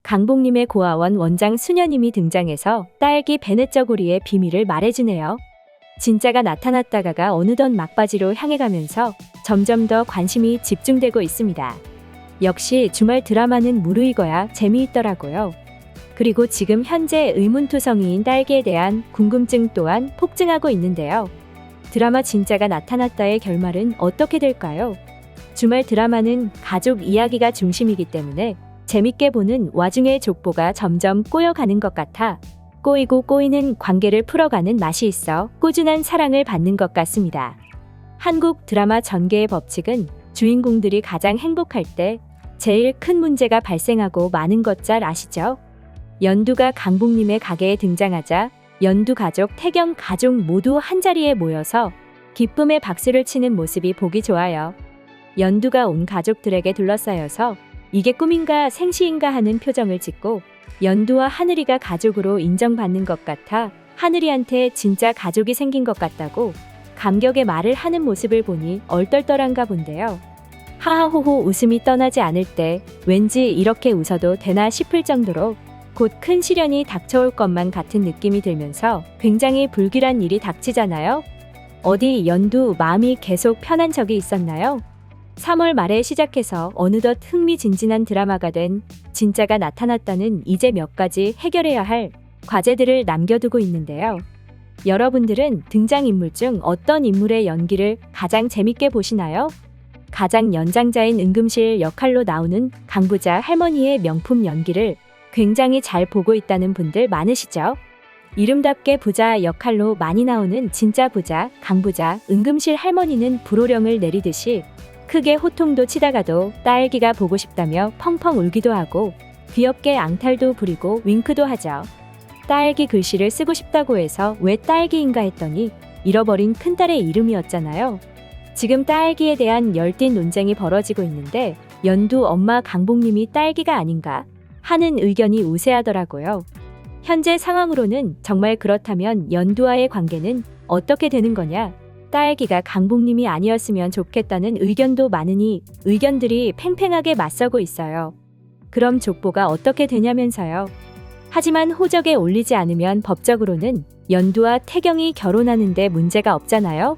강복님의 고아원 원장 수녀님이 등장해서 딸기 베넷저고리의 비밀을 말해주네요. 진짜가 나타났다가가 어느덧 막바지로 향해 가면서 점점 더 관심이 집중되고 있습니다. 역시 주말 드라마는 무르익어야 재미있더라고요. 그리고 지금 현재 의문투성이인 딸기에 대한 궁금증 또한 폭증하고 있는데요. 드라마 진짜가 나타났다의 결말은 어떻게 될까요? 주말 드라마는 가족 이야기가 중심이기 때문에 재밌게 보는 와중에 족보가 점점 꼬여가는 것 같아 꼬이고 꼬이는 관계를 풀어가는 맛이 있어 꾸준한 사랑을 받는 것 같습니다. 한국 드라마 전개의 법칙은 주인공들이 가장 행복할 때 제일 큰 문제가 발생하고 마는 것 잘 아시죠? 연두가 강복님의 가게에 등장하자 연두 가족, 태경 가족 모두 한자리에 모여서 기쁨의 박수를 치는 모습이 보기 좋아요. 연두가 온 가족들에게 둘러싸여서 이게 꿈인가 생시인가 하는 표정을 짓고 연두와 하늘이가 가족으로 인정받는 것 같아 하늘이한테 진짜 가족이 생긴 것 같다고 감격의 말을 하는 모습을 보니 얼떨떨한가 본데요. 하하호호 웃음이 떠나지 않을 때 왠지 이렇게 웃어도 되나 싶을 정도로 곧 큰 시련이 닥쳐올 것만 같은 느낌이 들면서 굉장히 불길한 일이 닥치잖아요. 어디 연두 마음이 계속 편한 적이 있었나요? 3월 말에 시작해서 어느덧 흥미진진한 드라마가 된 진짜가 나타났다는 이제 몇 가지 해결해야 할 과제들을 남겨두고 있는데요. 여러분들은 등장인물 중 어떤 인물의 연기를 가장 재밌게 보시나요? 가장 연장자인 응급실 역할로 나오는 강부자 할머니의 명품 연기를 굉장히 잘 보고 있다는 분들 많으시죠? 이름답게 부자 역할로 많이 나오는 진짜 부자, 강부자, 응급실 할머니는 불호령을 내리듯이 크게 호통도 치다가도 딸기가 보고 싶다며 펑펑 울기도 하고 귀엽게 앙탈도 부리고 윙크도 하죠. 딸기 글씨를 쓰고 싶다고 해서 왜 딸기인가 했더니 잃어버린 큰딸의 이름이었잖아요. 지금 딸기에 대한 열띤 논쟁이 벌어지고 있는데 연두 엄마 강복님이 딸기가 아닌가 하는 의견이 우세하더라고요. 현재 상황으로는 정말 그렇다면 연두와의 관계는 어떻게 되는 거냐? 딸기가 강복님이 아니었으면 좋겠다는 의견도 많으니 의견들이 팽팽하게 맞서고 있어요. 그럼 족보가 어떻게 되냐면서요. 하지만 호적에 올리지 않으면 법적으로는 연두와 태경이 결혼하는데 문제가 없잖아요.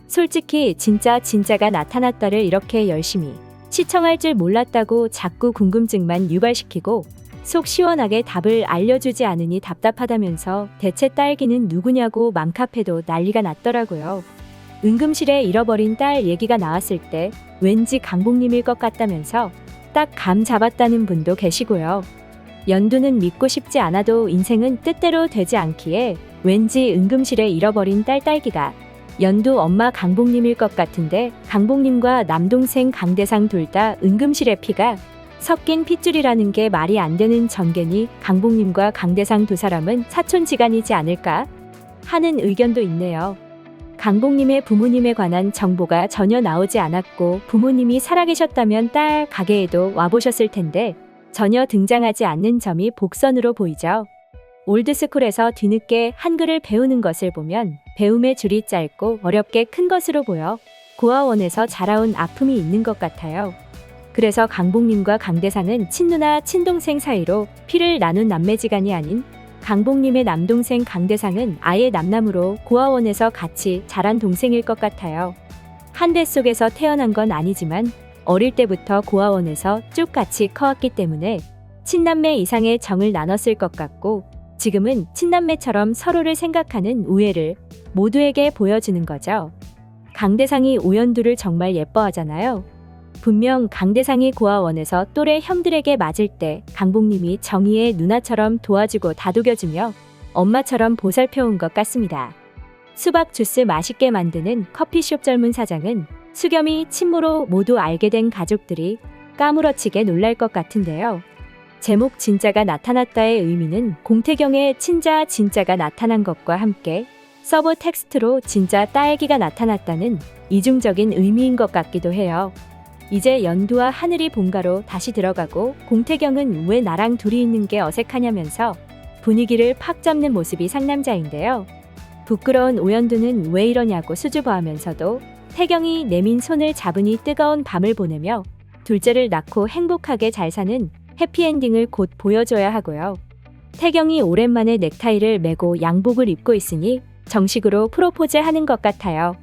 솔직히 진짜가 나타났다를 이렇게 열심히 시청할 줄 몰랐다고 자꾸 궁금증만 유발시키고 속 시원하게 답을 알려주지 않으니 답답하다면서 대체 딸기는 누구냐고 맘카페도 난리가 났더라고요. 응급실에 잃어버린 딸 얘기가 나왔을 때 왠지 강복님일 것 같다면서 딱 감 잡았다는 분도 계시고요. 연두는 믿고 싶지 않아도 인생은 뜻대로 되지 않기에 왠지 응급실에 잃어버린 딸기가 연두 엄마 강복님일 것 같은데 강복님과 남동생 강대상 둘 다 응급실에 피가 섞인 핏줄이라는 게 말이 안 되는 전개니 강복님과 강대상 두 사람은 사촌지간이지 않을까 하는 의견도 있네요. 강복님의 부모님에 관한 정보가 전혀 나오지 않았고 부모님이 살아계셨다면 딸 가게에도 와보셨을 텐데 전혀 등장하지 않는 점이 복선으로 보이죠. 올드스쿨에서 뒤늦게 한글을 배우는 것을 보면 배움의 줄이 짧고 어렵게 큰 것으로 보여 고아원에서 자라온 아픔이 있는 것 같아요. 그래서 강복님과 강대상은 친누나 친동생 사이로 피를 나눈 남매지간이 아닌 강복님의 남동생 강대상은 아예 남남으로 고아원에서 같이 자란 동생일 것 같아요. 한 대 속에서 태어난 건 아니지만 어릴 때부터 고아원에서 쭉 같이 커왔기 때문에 친남매 이상의 정을 나눴을 것 같고 지금은 친남매처럼 서로를 생각하는 우애를 모두에게 보여주는 거죠. 강대상이 오연두를 정말 예뻐하잖아요. 분명 강대상이 고아원에서 또래 형들에게 맞을 때 강복님이 정의의 누나처럼 도와주고 다독여주며 엄마처럼 보살펴온 것 같습니다. 수박 주스 맛있게 만드는 커피숍 젊은 사장은 수겸이 친모로 모두 알게 된 가족들이 까무러치게 놀랄 것 같은데요. 제목 진짜가 나타났다의 의미는 공태경의 친자 진짜가 나타난 것과 함께 서브 텍스트로 진짜 딸기가 나타났다는 이중적인 의미인 것 같기도 해요. 이제 연두와 하늘이 본가로 다시 들어가고 공태경은 왜 나랑 둘이 있는 게 어색하냐면서 분위기를 팍 잡는 모습이 상남자인데요. 부끄러운 오연두는 왜 이러냐고 수줍어하면서도 태경이 내민 손을 잡으니 뜨거운 밤을 보내며 둘째를 낳고 행복하게 잘 사는 해피엔딩을 곧 보여줘야 하고요. 태경이 오랜만에 넥타이를 매고 양복을 입고 있으니 정식으로 프로포즈 하는 것 같아요.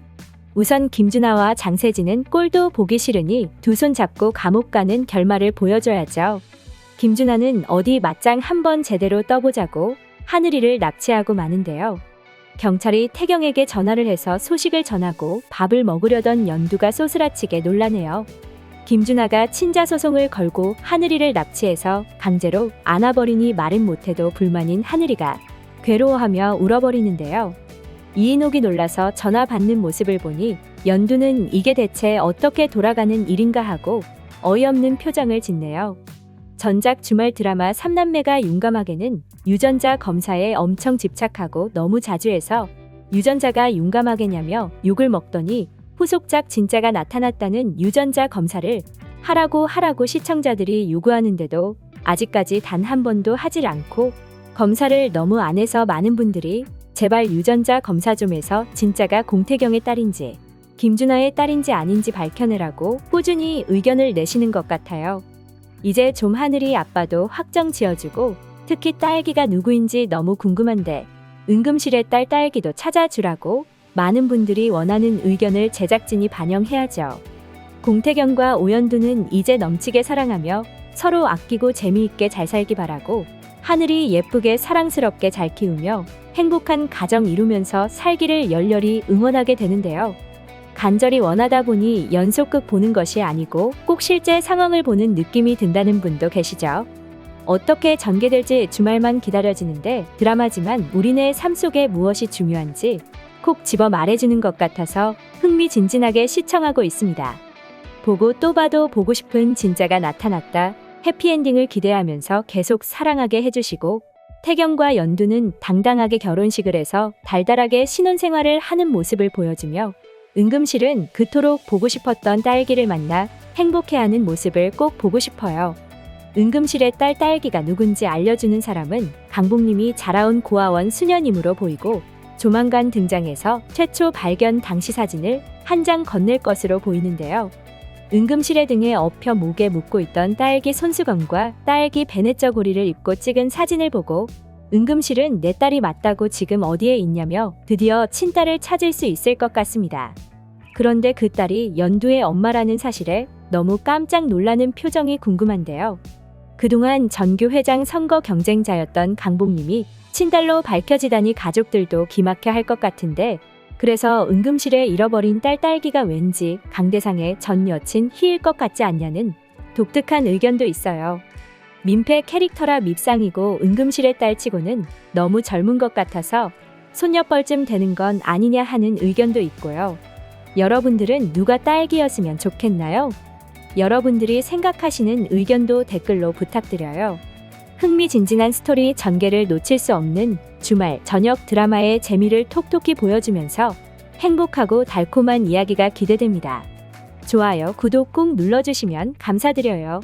우선 김준하와 장세진은 꼴도 보기 싫으니 두 손 잡고 감옥 가는 결말을 보여줘야죠. 김준하는 어디 맞짱 한번 제대로 떠보자고 하늘이를 납치하고 마는데요. 경찰이 태경에게 전화를 해서 소식을 전하고 밥을 먹으려던 연두가 소스라치게 놀라네요. 김준하가 친자소송을 걸고 하늘이를 납치해서 강제로 안아버리니 말은 못해도 불만인 하늘이가 괴로워하며 울어버리는데요. 이인옥이 놀라서 전화 받는 모습을 보니 연두는 이게 대체 어떻게 돌아가는 일인가 하고 어이없는 표정을 짓네요. 전작 주말 드라마 삼남매가 용감하게는 유전자 검사에 엄청 집착하고 너무 자주 해서 유전자가 용감하게냐며 욕을 먹더니 후속작 진짜가 나타났다는 유전자 검사를 하라고 시청자들이 요구하는데도 아직까지 단 한 번도 하질 않고 검사를 너무 안 해서 많은 분들이 제발 유전자 검사 좀 해서 진짜가 공태경의 딸인지 김준하의 딸인지 아닌지 밝혀내라고 꾸준히 의견을 내시는 것 같아요. 이제 좀 하늘이 아빠도 확정 지어주고 특히 딸기가 누구인지 너무 궁금한데 은금실의 딸 딸기도 찾아주라고 많은 분들이 원하는 의견을 제작진이 반영해야죠. 공태경과 오연두는 이제 넘치게 사랑하며 서로 아끼고 재미있게 잘 살기 바라고 하늘이 예쁘게 사랑스럽게 잘 키우며 행복한 가정 이루면서 살기를 열렬히 응원하게 되는데요. 간절히 원하다 보니 연속극 보는 것이 아니고 꼭 실제 상황을 보는 느낌이 든다는 분도 계시죠. 어떻게 전개될지 주말만 기다려지는데 드라마지만 우리네 삶 속에 무엇이 중요한지 콕 집어 말해주는 것 같아서 흥미진진하게 시청하고 있습니다. 보고 또 봐도 보고 싶은 진짜가 나타났다. 해피엔딩을 기대하면서 계속 사랑하게 해주시고 태경과 연두는 당당하게 결혼식을 해서 달달하게 신혼생활을 하는 모습을 보여주며 은금실은 그토록 보고 싶었던 딸기를 만나 행복해하는 모습을 꼭 보고 싶어요. 은금실의 딸 딸기가 누군지 알려주는 사람은 강복님이 자라온 고아원 수녀님으로 보이고 조만간 등장해서 최초 발견 당시 사진을 한 장 건넬 것으로 보이는데요. 은금실의 등에 엎혀 목에 묶고 있던 딸기 손수건과 딸기 베네저고리를 입고 찍은 사진을 보고 은금실은 내 딸이 맞다고 지금 어디에 있냐며 드디어 친딸을 찾을 수 있을 것 같습니다. 그런데 그 딸이 연두의 엄마라는 사실에 너무 깜짝 놀라는 표정이 궁금한데요. 그동안 전교회장 선거 경쟁자였던 강복님이 친딸로 밝혀지다니 가족들도 기막혀 할 것 같은데 그래서 은금실에 잃어버린 딸 딸기가 왠지 강대상의 전 여친 희일 것 같지 않냐는 독특한 의견도 있어요. 민폐 캐릭터라 밉상이고 은금실의 딸치고는 너무 젊은 것 같아서 손녀뻘쯤 되는 건 아니냐 하는 의견도 있고요. 여러분들은 누가 딸기였으면 좋겠나요? 여러분들이 생각하시는 의견도 댓글로 부탁드려요. 흥미진진한 스토리 전개를 놓칠 수 없는 주말 저녁 드라마의 재미를 톡톡히 보여주면서 행복하고 달콤한 이야기가 기대됩니다. 좋아요, 구독 꼭 눌러주시면 감사드려요.